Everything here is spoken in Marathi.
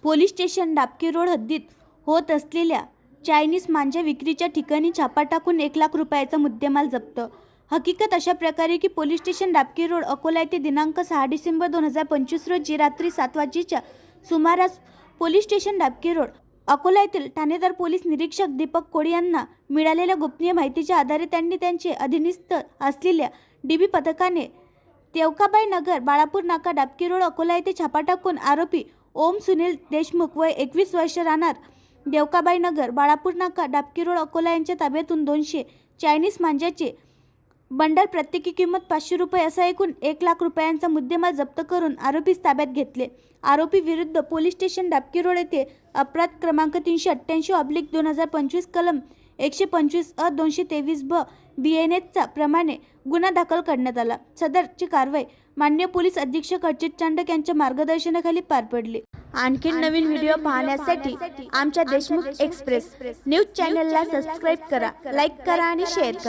पोलीस स्टेशन डाबकी रोड हद्दीत होत असलेल्या चायनीज मांजा विक्रीच्या ठिकाणी छापा टाकून 1 लाख रुपयाचा मुद्देमाल जप्त। हकीकत अशा प्रकारे की police station Dabki road Akola येथे दिनांक 6 डिसेंबर 2025 रोजी रात्री 7 वाजेच्या सुमारास police station Dabki road Akola येथील ठाणेदार पोलीस निरीक्षक दीपक कोळी यांना मिळालेल्या गुप्तनीय माहितीच्या आधारे त्यांनी त्यांचे अधीनस्थ असलेल्या डीबी पथकाने देवकाबाई नगर बाळापूर नाका डाबकी रोड अकोला येथे छापा टाकून आरोपी ओम सुनील देशमुख वय 21 वर्ष राहणार देवकाबाई नगर बाळापूर नाका डाबकी रोड अकोला यांच्या ताब्यातून 200 चायनीज मांजाचे बंडल प्रत्येकी किंमत 500 रुपये असा एकूण 1 लाख रुपयांचा मुद्देमाल जप्त करून आरोपीस ताब्यात घेतले। आरोपी विरुद्ध पोलीस स्टेशन डाबकी रोड येथे अपराध क्रमांक 388/2025 कलम 125 अ 223 ब BNS प्रमाणे गुन्हा दाखल करण्यात आला। सदरची कारवाई माननीय पोलीस अधीक्षक अर्चित चांडक यांच्या मार्गदर्शनाखाली पार पडली। आणखी नवीन व्हिडिओ पाहण्यासाठी आमच्या देशमुख एक्सप्रेस न्यूज चॅनलला सबस्क्राइब करा, लाईक करा आणि शेअर करा।